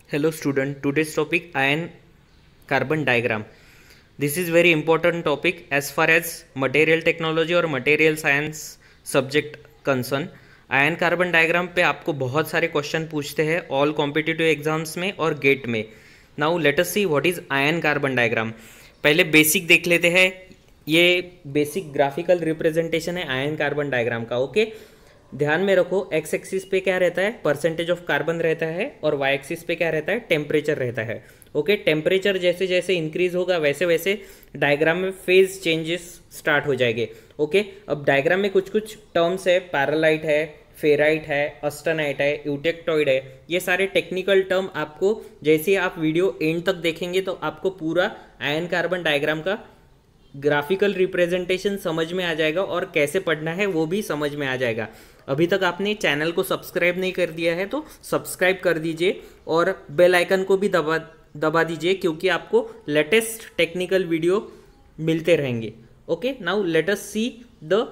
Hello student, today's topic ion carbon diagram. This is very important topic as far as material technology और material science subject concern. Ion carbon diagram पे आपको बहुत सारे question पूछते हैं all competitive exams में और gate में. Now let us see what is ion carbon diagram. पहले बेसिक देख लेते हैं. ये बेसिक ग्राफिकल रिप्रेजेंटेशन है आयन कार्बन डायग्राम का. ओके ध्यान में रखो, एक्स एक्सिस पे क्या रहता है, परसेंटेज ऑफ कार्बन रहता है, और वाई एक्सिस पे क्या रहता है, टेम्परेचर रहता है. ओके टेम्परेचर जैसे जैसे इंक्रीज होगा वैसे वैसे डायग्राम में फेज चेंजेस स्टार्ट हो जाएंगे. ओके अब डायग्राम में कुछ कुछ टर्म्स है, पैरालाइट है, फेराइट है, ऑस्टेनाइट है, यूटेक्टॉइड है. ये सारे टेक्निकल टर्म आपको जैसे आप वीडियो एंड तक देखेंगे तो आपको पूरा आयन कार्बन डायग्राम का ग्राफिकल रिप्रेजेंटेशन समझ में आ जाएगा और कैसे पढ़ना है वो भी समझ में आ जाएगा. अभी तक आपने चैनल को सब्सक्राइब नहीं कर दिया है तो सब्सक्राइब कर दीजिए और बेल आइकन को भी दबा दीजिए क्योंकि आपको लेटेस्ट टेक्निकल वीडियो मिलते रहेंगे. Okay now let us see the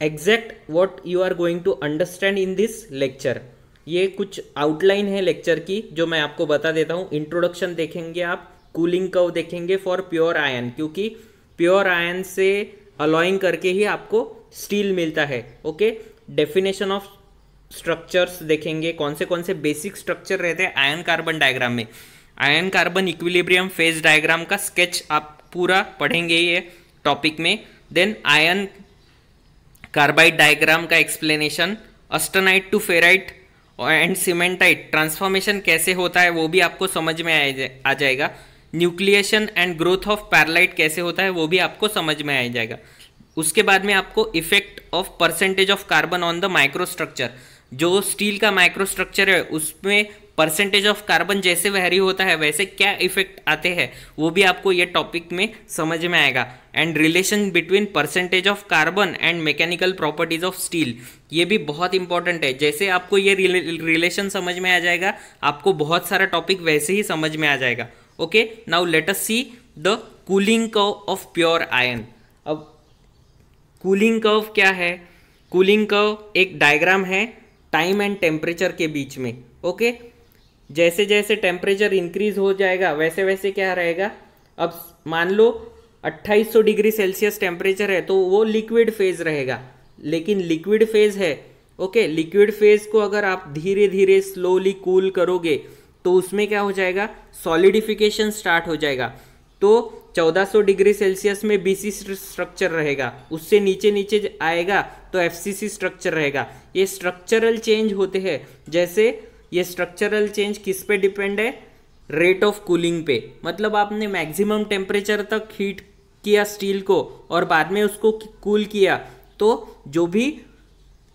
exact what you are going to understand in this lecture. ये कुछ आउटलाइन है लेक्चर की जो मैं आपको बता देता हूँ. इंट्रोडक्शन देखेंगे आप, कूलिंग कर्व देखेंगे फॉर प्योर आयन, क्योंकि प्योर आयन से अलॉइंग करके ही आपको स्टील मिलता है. ओके डेफिनेशन ऑफ स्ट्रक्चर्स देखेंगे, कौन से बेसिक स्ट्रक्चर रहते हैं आयन कार्बन डायग्राम में. Iron carbon equilibrium phase diagram का स्केच आप पूरा पढ़ेंगे ये टॉपिक में. देन आयन कार्बाइड डायग्राम का explanation, austenite to ferrite and cementite transformation कैसे होता है वो भी आपको समझ में आ जाएगा. Nucleation and growth of pearlite कैसे होता है वो भी आपको समझ में आ जाएगा. उसके बाद में आपको effect of percentage of carbon on the microstructure, जो स्टील का माइक्रोस्ट्रक्चर है उसमें परसेंटेज ऑफ कार्बन जैसे वैरी होता है वैसे क्या इफेक्ट आते हैं वो भी आपको ये टॉपिक में समझ में आएगा. And relation between percentage of carbon and mechanical properties of steel, ये भी बहुत इंपॉर्टेंट है. जैसे आपको ये रिलेशन समझ में आ जाएगा आपको बहुत सारा टॉपिक वैसे ही समझ में आ जाएगा. Okay now let us see the cooling curve of pure ion. अब कूलिंग कर्व क्या है? कूलिंग कर्व एक डायग्राम है टाइम एंड टेम्परेचर के बीच में. ओके जैसे जैसे टेम्परेचर इंक्रीज हो जाएगा वैसे वैसे क्या रहेगा. अब मान लो 2800 डिग्री सेल्सियस टेम्परेचर है तो वो लिक्विड फेज रहेगा, लेकिन लिक्विड फेज है. ओके लिक्विड फेज को अगर आप धीरे धीरे स्लोली कूल करोगे तो उसमें क्या हो जाएगा, सॉलिडिफिकेशन स्टार्ट हो जाएगा. तो 1400 डिग्री सेल्सियस में बीसी स्ट्रक्चर रहेगा, उससे नीचे नीचे आएगा तो एफसीसी स्ट्रक्चर रहेगा. ये स्ट्रक्चरल चेंज होते हैं. जैसे ये स्ट्रक्चरल चेंज किस पे डिपेंड है, रेट ऑफ कूलिंग पे. मतलब आपने मैक्सिमम टेम्परेचर तक हीट किया स्टील को और बाद में उसको कूल किया तो जो भी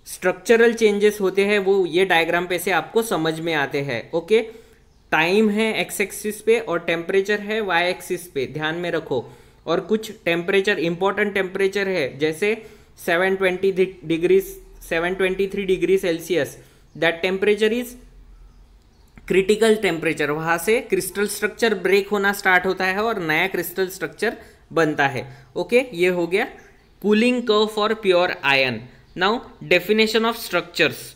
स्ट्रक्चरल चेंजेस होते हैं वो ये डायग्राम पे से आपको समझ में आते हैं. ओके टाइम है एक्स एक्सिस पे और टेम्परेचर है वाई एक्सिस पे, ध्यान में रखो. और कुछ टेम्परेचर इंपॉर्टेंट टेम्परेचर है जैसे 723 degree Celsius, that temperature is critical temperature. वहां से क्रिस्टल स्ट्रक्चर ब्रेक होना स्टार्ट होता है और नया क्रिस्टल स्ट्रक्चर बनता है. ओके ये हो गया cooling curve for pure ion. Now definition of structures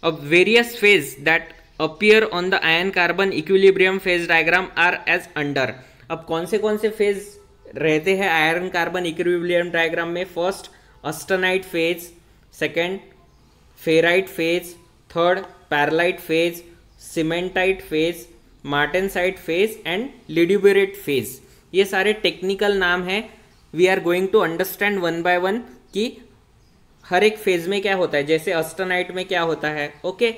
of various phase that appear on the ion carbon equilibrium phase diagram are as under. अब कौन से फेज रहते हैं आयरन कार्बन इक्विलिब्रियम डायग्राम में? First austenite phase, second ferrite phase, third pearlite phase, cementite phase, martensite phase and ledeburite phase. ये सारे technical नाम हैं. We are going to understand one by one कि हर एक फेज में क्या होता है. जैसे ऑस्टेनाइट में क्या होता है. Okay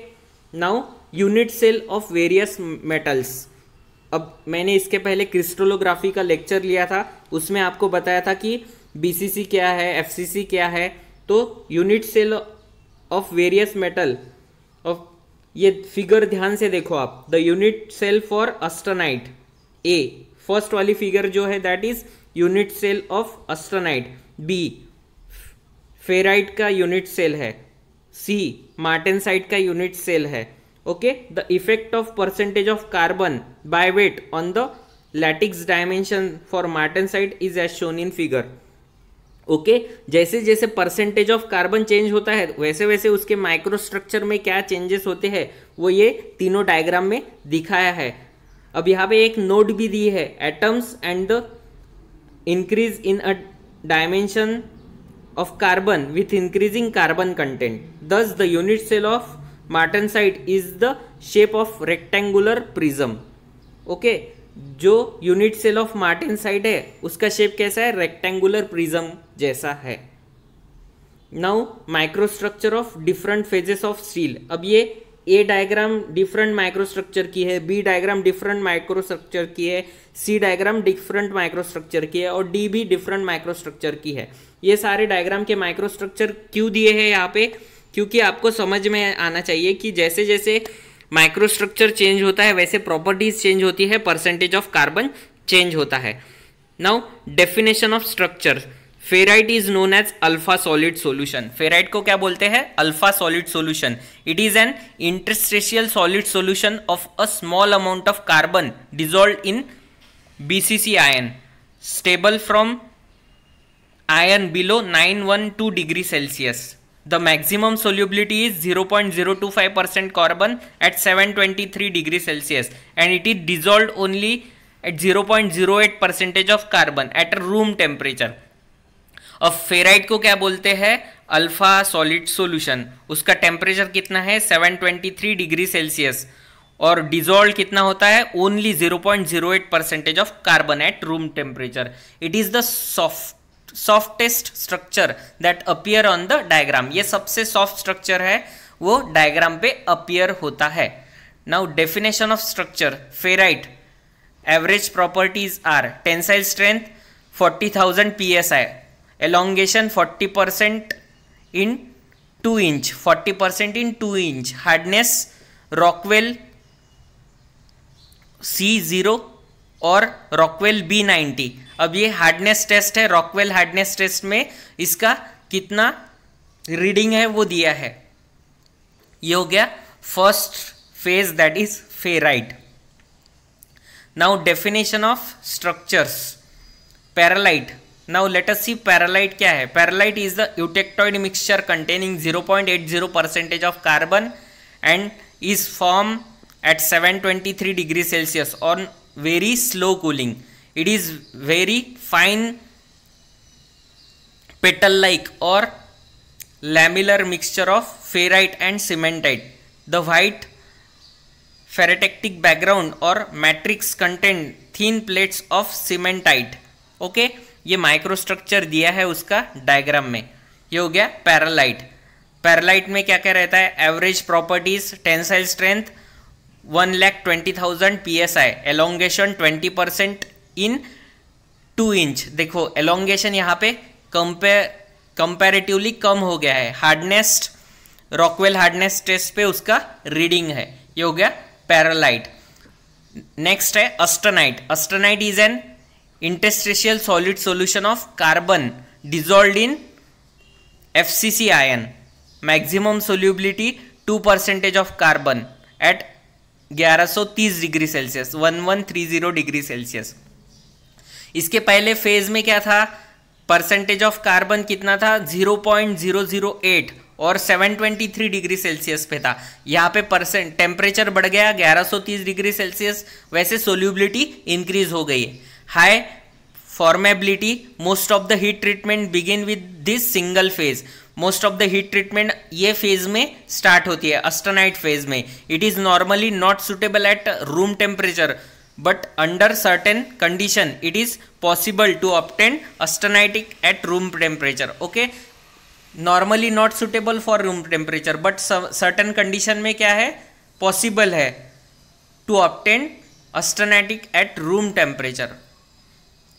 now unit cell of various metals. अब मैंने इसके पहले क्रिस्टलोग्राफी का लेक्चर लिया था, उसमें आपको बताया था कि बीसीसी क्या है, एफसीसी क्या है. तो unit cell of various metal of, ये फिगर ध्यान से देखो आप. The unit cell for austenite, A first वाली फिगर जो है that is unit cell of austenite. B ferrite का यूनिट सेल है. सी मार्टेनसाइट का यूनिट सेल है. Okay the effect of percentage of carbon by weight on the lattice dimension for martensite is as shown in figure. Okay जैसे जैसे percentage of carbon change होता है वैसे वैसे उसके माइक्रोस्ट्रक्चर में क्या चेंजेस होते हैं वो ये तीनों डायग्राम में दिखाया है। अब यहाँ पे एक नोट भी दी है, atoms and the increase in a dimension of carbon with increasing carbon content. Thus, the unit cell of martensite is the shape of rectangular prism. Okay, जो यूनिट सेल ऑफ मार्टेनसाइट है उसका shape कैसा है? Rectangular prism जैसा है। Now microstructure of different phases of steel. अब ये ए diagram different microstructure की है, बी डायग्राम डिफरेंट माइक्रोस्ट्रक्चर की है, सी डायग्राम डिफरेंट माइक्रोस्ट्रक्चर की है और डी भी डिफरेंट माइक्रोस्ट्रक्चर की है। ये सारे डायग्राम के माइक्रोस्ट्रक्चर क्यों दिए हैं यहाँ पे? क्योंकि आपको समझ में आना चाहिए कि जैसे जैसे माइक्रोस्ट्रक्चर चेंज होता है वैसे प्रॉपर्टीज चेंज होती है, परसेंटेज ऑफ कार्बन चेंज होता है। Now definition of structure. Ferrite is known as alpha solid solution. Ferrite को क्या बोलते हैं? Alpha solid solution. It is an interstitial solid solution of a small amount of carbon dissolved in BCC ion, stable from ion below 912 degree Celsius. The maximum solubility is 0.025% carbon at 723 degree Celsius and it is dissolved only at 0.08% of carbon at a room temperature. अब ferrite को क्या बोलते हैं? Alpha solid solution. उसका temperature कितना है? 723 degree Celsius और dissolve कितना होता है? Only 0.08% of carbon eight room temperature. It is the softest structure that appear on the diagram. ये सबसे सॉफ्ट स्ट्रक्चर है, वो डायग्राम पे अपीयर होता है। Now definition of structure. Ferrite average properties are tensile strength 40,000 psi, elongation 40% in 2 inch, 40% in 2 inch, hardness Rockwell C0 और Rockwell B90। अब ये हार्डनेस टेस्ट है, रॉकवेल हार्डनेस टेस्ट में इसका कितना रीडिंग है वो दिया है। ये हो गया first phase that is ferrite. Now definition of structures. Pearlite. Now let us see pearlite क्या है। Pearlite is the eutectoid mixture containing 0.80% of carbon and is formed at 723 degrees Celsius on very slow cooling. It is very fine petal like or lamellar mixture of ferrite and cementite. The white ferritectic background or matrix contain thin plates of cementite. Okay, ये microstructure दिया है उसका diagram में। ये हो गया पैरालाइट। पैरालाइट में क्या क्या रहता है? Average properties, tensile strength 1,20,000 psi, elongation 20% इन 2 इंच। देखो एलोंगेशन यहाँ पे कंपैरेटिवली कम हो गया है। हार्डनेस रॉकवेल हार्डनेस टेस्ट पे उसका रीडिंग है। ये हो गया पैरालाइट। नेक्स्ट है austenite. Austenite is an interstitial solid solution of carbon dissolved in FCC ion. Maximum solubility 2% of carbon at 1130 degree Celsius, 1130 degree Celsius. इसके पहले फेज में क्या था? परसेंटेज ऑफ कार्बन कितना था? 0.008 और 723 डिग्री सेल्सियस पे था। यहाँ पे टेम्परेचर बढ़ गया 1130 डिग्री सेल्सियस, वैसे सोल्यूबिलिटी इंक्रीज हो गई है। High formability. Most of the heat treatment begin with this single phase. Most of the heat treatment ये फेज में स्टार्ट होती है, ऑस्टेनाइट फेज में। It is normally not suitable at room temperature but under certain condition it is possible to obtain austenitic at room temperature. Okay, normally not suitable for room temperature but certain condition में क्या है? Possible है to obtain austenitic at room temperature.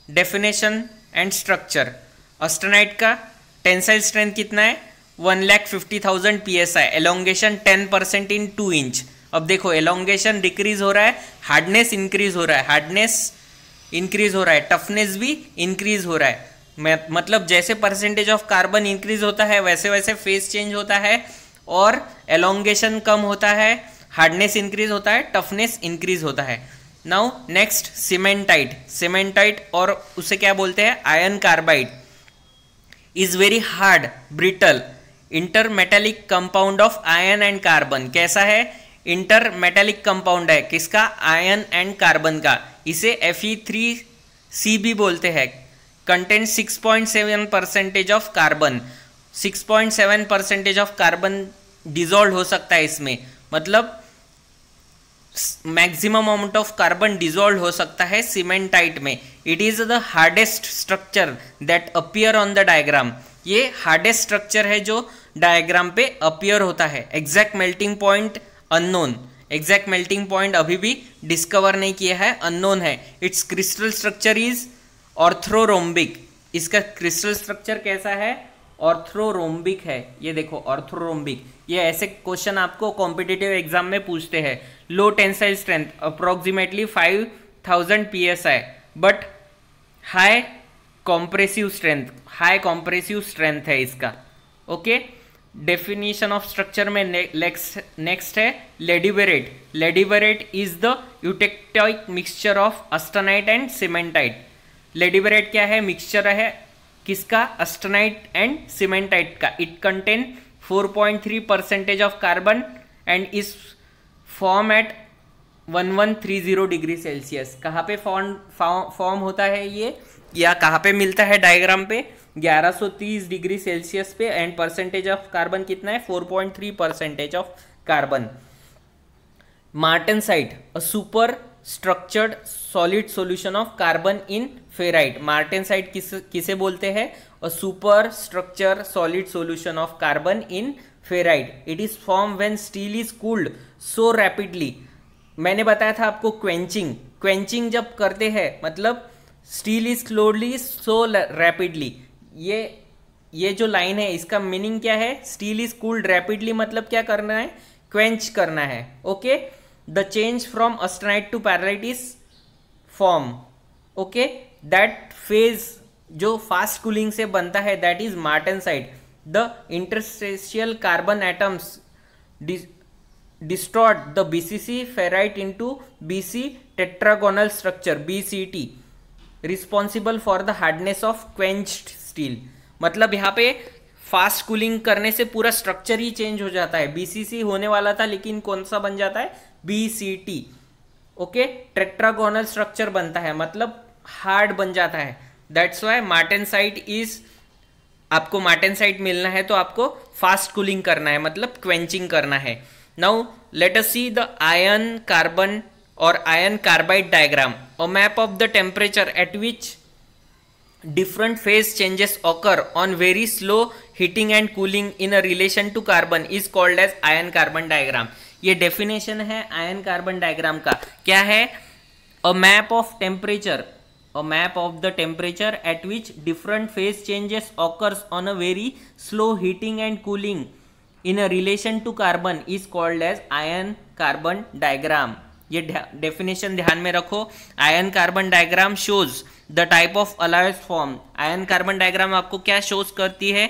Definition and structure. Austenite का tensile strength कितना है? 1,50,000 psi, elongation 10% इन 2 inch. अब देखो elongation decrease हो रहा है, हार्डनेस इंक्रीज हो रहा है, हार्डनेस इंक्रीज हो रहा है, टफनेस भी इंक्रीज हो रहा है। मतलब जैसे परसेंटेज ऑफ कार्बन इंक्रीज होता है वैसे वैसे फेज चेंज होता है और एलोंगेशन कम होता है, हार्डनेस इंक्रीज होता है, टफनेस इंक्रीज होता है। Now next cementite. सीमेंटाइट और उसे क्या बोलते हैं? Iron carbide is very hard brittle intermetallic compound of iron and carbon. कैसा है? इंटर मेटेलिक कंपाउंड है, किसका? आयन एंड कार्बन का। इसे Fe3C भी बोलते हैं। Content 6.7% of carbon, 6.7% of carbon dissolve हो सकता है इसमें, मतलब maximum amount of carbon dissolve हो सकता है सीमेंटाइट में। It is the hardest structure that appear on the diagram. ये हार्डेस्ट स्ट्रक्चर है जो डायग्राम पे अपीयर होता है। Exact melting point unknown, exact melting point अभी भी डिस्कवर नहीं किया है, अननोन है। It's crystal structure is orthorhombic. इसका क्रिस्टल स्ट्रक्चर कैसा है? ऑर्थ्रोरोम्बिक है। ये देखो ऑर्थ्रोरोम्बिक, ये ऐसे क्वेश्चन आपको कॉम्पिटिटिव एग्जाम में पूछते हैं। Low tensile strength approximately 5000 psi, but high compressive strength, high compressive strength है इसका। ओके, डेफिनेशन ऑफ स्ट्रक्चर में नेक्स्ट है ledeburite. Ledeburite is the eutectic mixture of austenite and cementite. Ledeburite क्या है? मिक्सचर है किसका? ऑस्टेनाइट एंड सीमेंटाइट का। It contain 4.3% of carbon and is form at 1130 degree Celsius. कहाँ पे फॉर्म होता है ये, या कहाँ पे मिलता है डायग्राम पे? 1130 डिग्री सेल्सियस पे। एंड परसेंटेज ऑफ कार्बन कितना है? 4.3% of carbon. Martensite, a super structured solid solution of carbon in ferrite. Martensite किसे बोलते हैं? A super structure solid solution of carbon in ferrite. It is form when steel is cooled so rapidly. मैंने बताया था आपको quenching, quenching जब करते हैं मतलब steel is slowly so rapidly. ये जो लाइन है इसका मीनिंग क्या है? स्टील इज कूल्ड रैपिडली मतलब क्या करना है? क्वेंच करना है। Okay, the change from austenite to pearlite is form. Okay, that phase जो फास्ट कूलिंग से बनता है that is martensite. The interstitial carbon atoms distort the BCC ferrite into BC tetragonal structure BCT responsible for the hardness of quenched steel। मतलब यहाँ पे fast cooling करने से पूरा स्ट्रक्चर ही चेंज हो जाता है। BCC होने वाला था लेकिन कौन सा बन जाता है? BCT। ओके, टेट्रागोनल स्ट्रक्चर बनता है मतलब हार्ड बन जाता है। दैट्स वाई मार्टेनसाइट इज, आपको मार्टेनसाइट मिलना है तो आपको फास्ट कूलिंग करना है मतलब क्वेंचिंग करना है। Now let us see the iron carbon or iron carbide diagram. A map of the temperature at which different phase changes occur on very slow heating and cooling in a relation to carbon is called as iron carbon diagram। ये definition है iron carbon diagram का। क्या है? A map of temperature, a map of the temperature at which different phase changes occurs on a very slow heating and cooling in a relation to carbon is called as iron carbon diagram। ये definition ध्यान में रखो। Ion carbon diagram shows the type of alloy form. Ion carbon diagram आपको क्या shows करती है?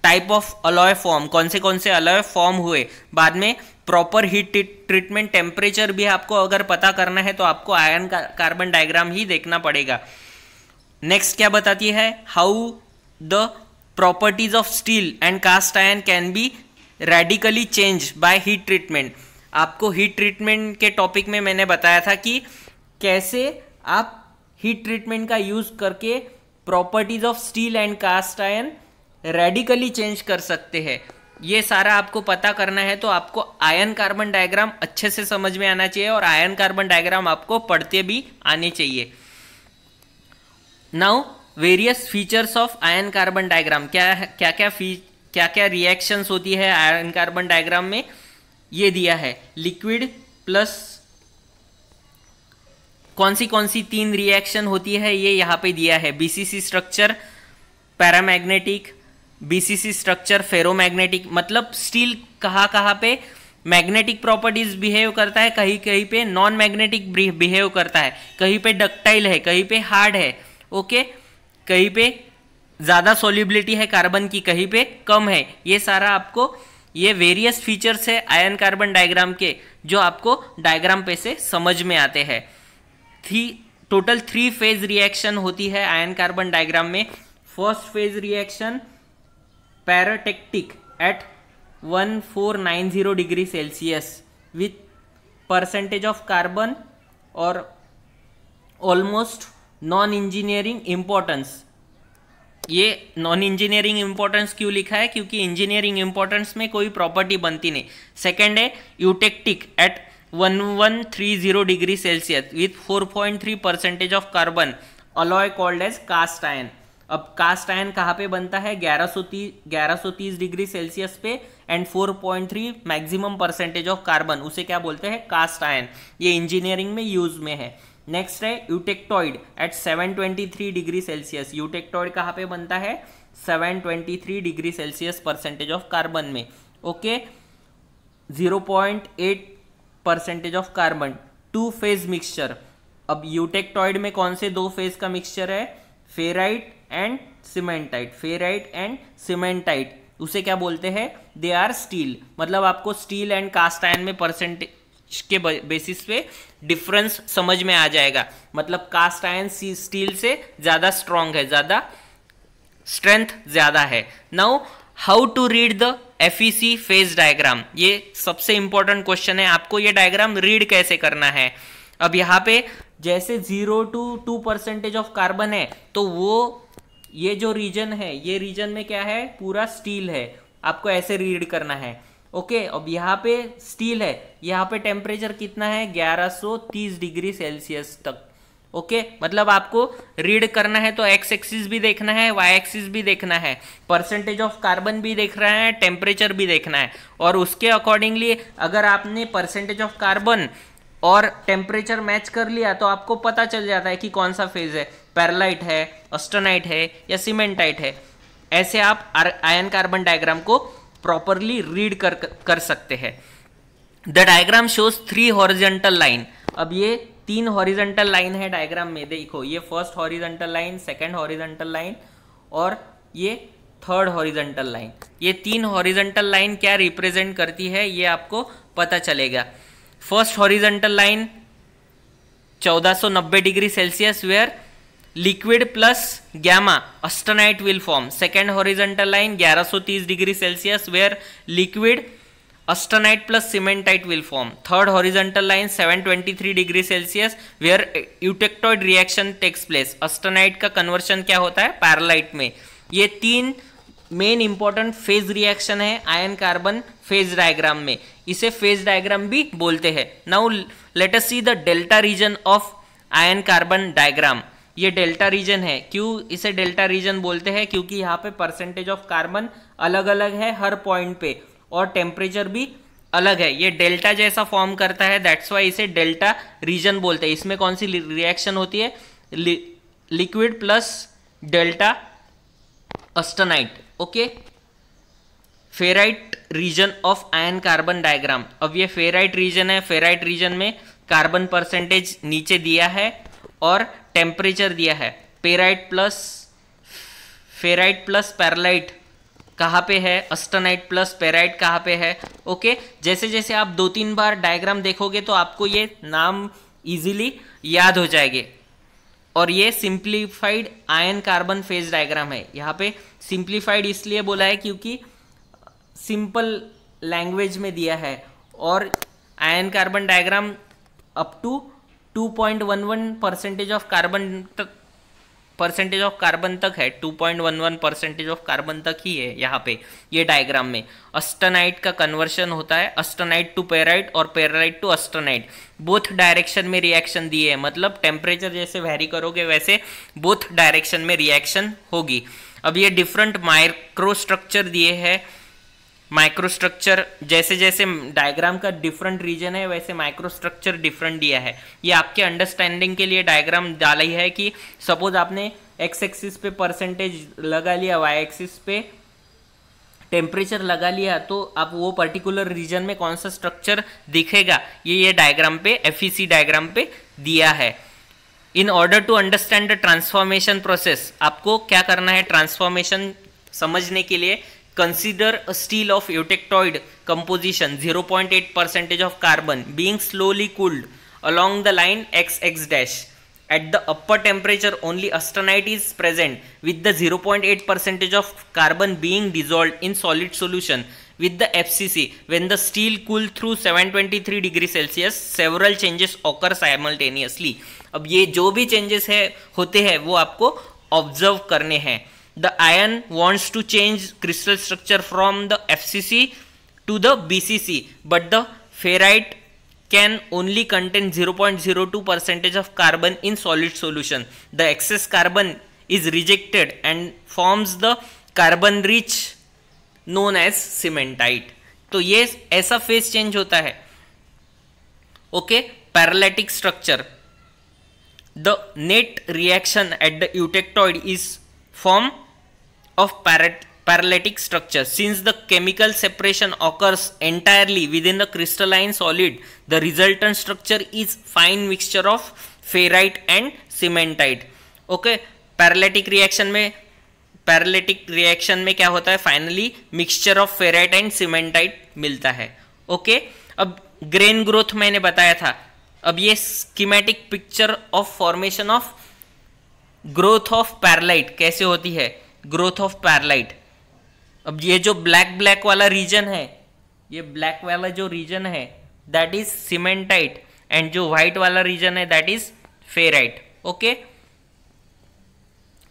Type of alloy form, कौन से अलॉय फॉर्म हुए। बाद में प्रॉपर हीट ट्रीटमेंट टेम्परेचर भी आपको अगर पता करना है तो आपको आयन कार्बन डायग्राम ही देखना पड़ेगा। नेक्स्ट क्या बताती है? How the properties of steel and cast iron can be radically change by heat treatment. आपको हीट ट्रीटमेंट के टॉपिक में मैंने बताया था कि कैसे आप हीट ट्रीटमेंट का यूज करके properties of steel and cast iron radically change कर सकते हैं। ये सारा आपको पता करना है तो आपको आयन कार्बन डायग्राम अच्छे से समझ में आना चाहिए और आयन कार्बन डायग्राम आपको पढ़ते भी आने चाहिए। Now various features of iron carbon diagram. क्या क्या रिएक्शंस होती है आयन कार्बन डायग्राम में, ये दिया है। लिक्विड प्लस कौन सी 3 रिएक्शन होती है ये यहाँ पे दिया है। BCC structure paramagnetic, BCC structure ferromagnetic. मतलब स्टील कहाँ पे मैग्नेटिक प्रॉपर्टीज बिहेव करता है, कहीं कहीं पे नॉन मैग्नेटिक बिहेव करता है, कहीं पे डक्टाइल है, कहीं पे हार्ड है। ओके, कहीं पे ज़्यादा सोल्युबिलिटी है कार्बन की, कहीं पे कम है। ये सारा आपको, ये वेरियस फीचर्स है आयन कार्बन डायग्राम के जो आपको डायग्राम पे से समझ में आते हैं। टोटल 3 फेज रिएक्शन होती है आयन कार्बन डायग्राम में। First phase reaction peritectic at 1490 degree Celsius with percentage of carbon और ऑलमोस्ट नॉन इंजीनियरिंग इंपॉर्टेंस। ये नॉन इंजीनियरिंग इंपॉर्टेंस क्यों लिखा है? क्योंकि इंजीनियरिंग इंपॉर्टेंस में कोई प्रॉपर्टी बनती नहीं। सेकेंड है eutectic at 1130 degree Celsius with 4.3% of carbon alloy called as cast iron. अब कास्ट आयन कहाँ पे बनता है? 1130 डिग्री सेल्सियस पे and 4.3 maximum percentage of carbon, उसे क्या बोलते हैं? Cast iron. ये इंजीनियरिंग में यूज में है। नेक्स्ट है eutectoid at 723 degree Celsius. Eutectoid कहाँ पे बनता है? 723 degree Celsius percentage of carbon में। Okay, 0.8% of carbon. 2 phase mixture. अब यूटेक्टॉइड में कौन से 2 फेज का मिक्सचर है? Ferrite and cementite. Ferrite and cementite उसे क्या बोलते हैं? They are steel. मतलब आपको स्टील एंड कास्ट आयन में परसेंटेज के बेसिस पे डिफरेंस समझ में आ जाएगा। मतलब कास्ट आयन स्टील से ज्यादा स्ट्रॉन्ग है, ज्यादा स्ट्रेंथ ज्यादा है। Now how to read the FEC phase diagram? ये सबसे इंपॉर्टेंट क्वेश्चन है। आपको ये डायग्राम रीड कैसे करना है? अब यहाँ पे जैसे 0 to 2% ऑफ कार्बन है, तो वो ये जो रीजन है, ये रीजन में क्या है? पूरा स्टील है। आपको ऐसे रीड करना है। ओके, अब यहाँ पे स्टील है, यहाँ पे टेम्परेचर कितना है? 1130 डिग्री सेल्सियस तक। ओके, मतलब आपको रीड करना है तो एक्स एक्सिस भी देखना है, वाई एक्सिस भी देखना है, परसेंटेज ऑफ कार्बन भी देख रहा है, टेम्परेचर भी देखना है। और उसके अकॉर्डिंगली अगर आपने परसेंटेज ऑफ कार्बन और टेम्परेचर मैच कर लिया तो आपको पता चल जाता है कि कौन सा फेज है, पैरलाइट है, ऑस्टेनाइट है या सीमेंटाइट है। ऐसे आप आयन कार्बन डायग्राम को प्रॉपरली रीड कर सकते हैं। The diagram shows 3 horizontal line. अब ये 3 हॉरिजॉन्टल लाइन है डायग्राम में। देखो, ये first horizontal line, second horizontal line और ये थर्ड हॉरिजॉन्टल लाइन। ये 3 हॉरिजॉन्टल लाइन क्या रिप्रेजेंट करती है ये आपको पता चलेगा। First horizontal line 1490 degree Celsius where liquid plus gamma austenite will form. Second horizontal line 1130 degree Celsius where liquid austenite plus cementite will form. Third horizontal line 723 degree Celsius where eutectoid reaction takes place. austenite का conversion क्या होता है? पैरलाइट में। ये 3 main important phase reaction है iron carbon phase diagram में। इसे phase diagram भी बोलते हैं। Now let us see the delta region of iron carbon diagram. ये डेल्टा रीजन है। क्यों इसे डेल्टा रीजन बोलते हैं? क्योंकि यहाँ पे परसेंटेज ऑफ कार्बन अलग अलग है हर पॉइंट पे और टेम्परेचर भी अलग है। ये डेल्टा जैसा फॉर्म करता है, दैट्स वाई इसे डेल्टा रीजन बोलते हैं। इसमें कौन सी रिएक्शन होती है? Liquid plus delta austenite. Okay, ferrite region of iron carbon diagram. अब ये फेराइट रीजन है। फेराइट रीजन में कार्बन परसेंटेज नीचे दिया है और टेम्परेचर दिया है। फेराइट प्लस पैरलाइट कहाँ पे है? ऑस्टेनाइट प्लस पेराइट कहाँ पे है? ओके, जैसे जैसे आप 2-3 बार डायग्राम देखोगे तो आपको ये नाम इजीली याद हो जाएंगे। और ये simplified ion carbon phase diagram है। यहाँ पे सिंप्लीफाइड इसलिए बोला है क्योंकि सिंपल लैंग्वेज में दिया है और iron carbon diagram up to 2.11% of carbon तक, परसेंटेज ऑफ कार्बन तक है। 2.11% ऑफ कार्बन तक ही है यहाँ पे ये डायग्राम में। ऑस्टेनाइट का कन्वर्शन होता है ऑस्टेनाइट टू पेराइट और पेराइट टू ऑस्टेनाइट। बोथ डायरेक्शन में रिएक्शन दिए है, मतलब टेम्परेचर जैसे वैरी करोगे वैसे बोथ डायरेक्शन में रिएक्शन होगी। अब ये डिफरेंट माइक्रो स्ट्रक्चर दिए है। माइक्रो स्ट्रक्चर जैसे जैसे डायग्राम का डिफरेंट रीजन है वैसे माइक्रो स्ट्रक्चर डिफरेंट दिया है। ये आपके अंडरस्टैंडिंग के लिए डायग्राम डाला ही है कि सपोज आपने एक्स एक्सिस पे परसेंटेज लगा लिया, वाई एक्सिस पे टेम्परेचर लगा लिया, तो आप वो पर्टिकुलर रीजन में कौन सा स्ट्रक्चर दिखेगा ये डायग्राम पे, FEC डायग्राम पे दिया है। In order to understand the transformation process, आपको क्या करना है ट्रांसफॉर्मेशन समझने के लिए? Consider a steel of eutectoid composition 0.8% of carbon being slowly cooled along the line XX dash. At the upper temperature only austenite is present with the 0.8% of carbon being dissolved in solid solution with the FCC. When the steel cool through 723 degree Celsius, several changes occur simultaneously. अब ये जो भी changes है होते हैं वो आपको observe करने हैं. The iron wants to change crystal structure from the FCC to the BCC, but the ferrite can only contain 0.02% of carbon in solid solution. The excess carbon is rejected and forms the carbon rich known as cementite. तो ये ऐसा phase change होता है. Okay, paralytic structure. The net reaction at the eutectoid is form of paralytic structure. Since the chemical separation occurs entirely within the crystalline solid, the resultant structure is fine mixture of ferrite and cementite. Okay, paralytic reaction में क्या होता है, finally mixture of ferrite and cementite मिलता है. Okay, अब grain growth मैंने बताया था. अब ये schematic picture of formation of growth of pearlite कैसे होती है. ग्रोथ ऑफ पैरालाइट, अब ये जो ब्लैक वाला रीजन है, ये ब्लैक वाला जो रीजन है दैट इज सीमेंटाइट, एंड जो व्हाइट वाला रीजन है that is ferrite. Okay,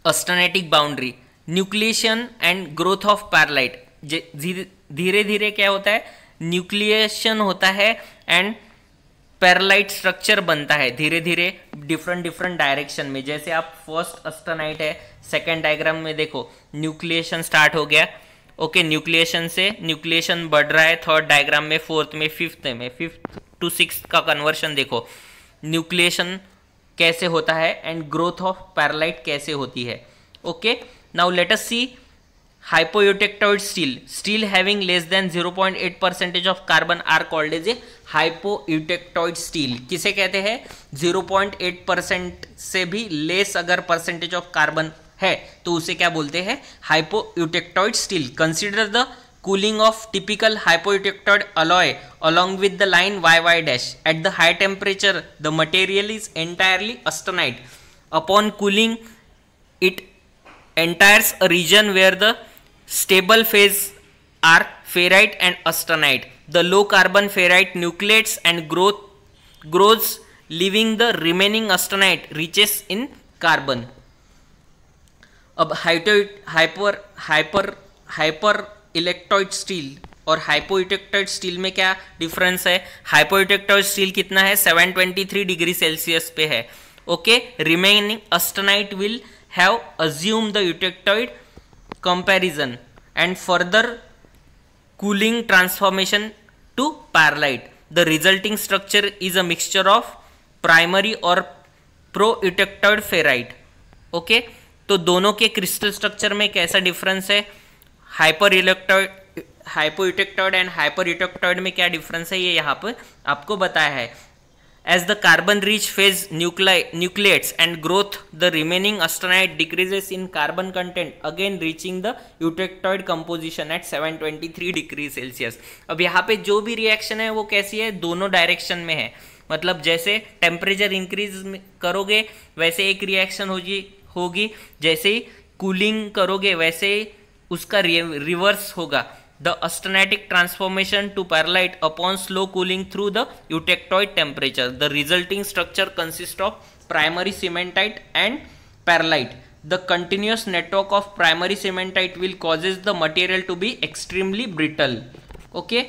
austenitic boundary, nucleation and growth of pearlite. धीरे धीरे क्या होता है, न्यूक्लिएशन होता है एंड पैरालाइट स्ट्रक्चर बनता है धीरे धीरे डिफरेंट डायरेक्शन में. जैसे आप फर्स्ट ऑस्टेनाइट है, सेकेंड डायग्राम में देखो न्यूक्लिएशन स्टार्ट हो गया. ओके, न्यूक्लिएशन से न्यूक्लिएशन बढ़ रहा है थर्ड डायग्राम में, फोर्थ में, फिफ्थ टू सिक्स्थ का कन्वर्शन देखो. न्यूक्लिएशन कैसे होता है एंड ग्रोथ ऑफ पैरालाइट कैसे होती है. Okay, now let us C hypoeutectoid steel having less than 0.8% of carbon are called as a hypoeutectoid steel. किसे कहते हैं, 0.8% से भी लेस अगर परसेंटेज ऑफ कार्बन है तो उसे क्या बोलते हैं, hypoeutectoid steel. Consider the cooling of typical hypoeutectoid alloy along with the line YY dash. At the high temperature the material is entirely austenite. Upon cooling it enters a region where the stable phase are ferrite and austenite. The low carbon ferrite nucleates and grows leaving the remaining austenite reaches in carbon. अब hyper इलेक्ट्रॉइड steel और हाइपोइटेक्टॉइड steel में क्या difference है. Hypoeutectoid steel कितना है, 723 degree Celsius पे है. Okay, remaining austenite will have assumed the eutectoid comparison and further cooling transformation to perlite. The resulting structure is a mixture of primary or pro-eutectoid ferrite. Okay, तो दोनों के crystal structure में कैसा difference है, हाइपोइटेक्टॉइड and hyper eutectoid में क्या difference है, ये यहाँ पे आपको बताया है. As the carbon rich phase nucleates and growth, the remaining austenite decreases in carbon content, again reaching the eutectoid composition at 723 degree Celsius. अब यहाँ पे जो भी रिएक्शन है वो कैसी है, दोनों डायरेक्शन में है. मतलब जैसे टेम्परेचर इंक्रीज करोगे वैसे एक रिएक्शन होगी, जैसे ही कूलिंग करोगे वैसे ही उसका रिवर्स होगा. The austenitic transformation to perlite upon slow cooling through the eutectoid temperature. The resulting structure consists of primary cementite and perlite. The continuous network of primary cementite will causes the material to be extremely brittle. Okay?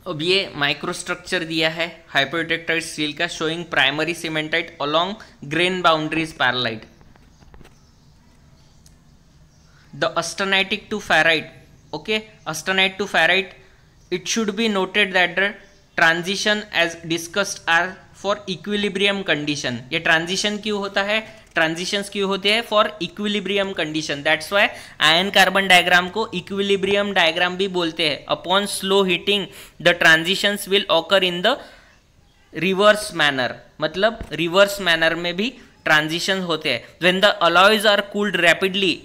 अब ये microstructure दिया है hypoeutectoid steel का, showing primary cementite along grain boundaries pearlite. The austenitic to ferrite. Okay, austenite to ferrite. It should be noted that the transition as discussed are for equilibrium condition. ये transition क्यों होता है, transitions क्यों होते हैं, for equilibrium condition. That's why iron carbon diagram को equilibrium diagram भी बोलते हैं. Upon slow heating, the transitions will occur in the reverse manner. मतलब reverse manner में भी transitions होते हैं. When the alloys are cooled rapidly,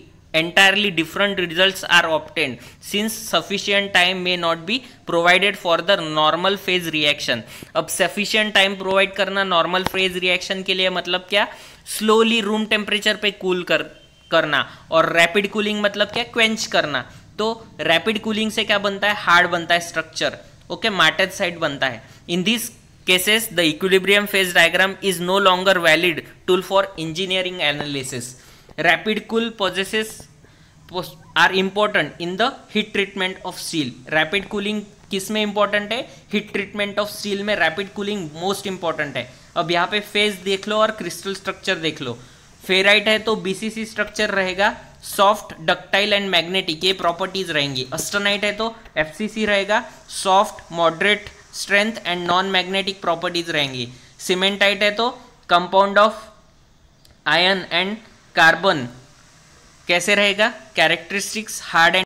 entirely different results are obtained since sufficient time may not be provided for the normal phase reaction. अब sufficient time provide करना normal phase reaction के लिए मतलब क्या, slowly room temperature पे cool करना, और rapid cooling मतलब क्या, quench करना. तो रैपिड कूलिंग से क्या बनता है, हार्ड बनता है स्ट्रक्चर, ओके, मार्टेसाइट बनता है। In this cases the equilibrium phase diagram is no longer valid tool for engineering analysis. Rapid cool processes are important in the heat treatment of steel. Rapid cooling किस में important है, heat treatment of steel में rapid cooling most important है। अब यहाँ पे phase देख लो और क्रिस्टल स्ट्रक्चर देख लो। फेराइट है तो बीसीसी स्ट्रक्चर रहेगा, सॉफ्ट, डक्टाइल एंड मैग्नेटिक, ये प्रॉपर्टीज रहेंगी। अस्टेनाइट है तो एफसीसी रहेगा, soft, moderate strength and non magnetic properties रहेंगी। सीमेंटाइट है तो compound of iron and carbon कैसे रहेगा, कैरेक्टरिस्टिक्स हार्ड एंड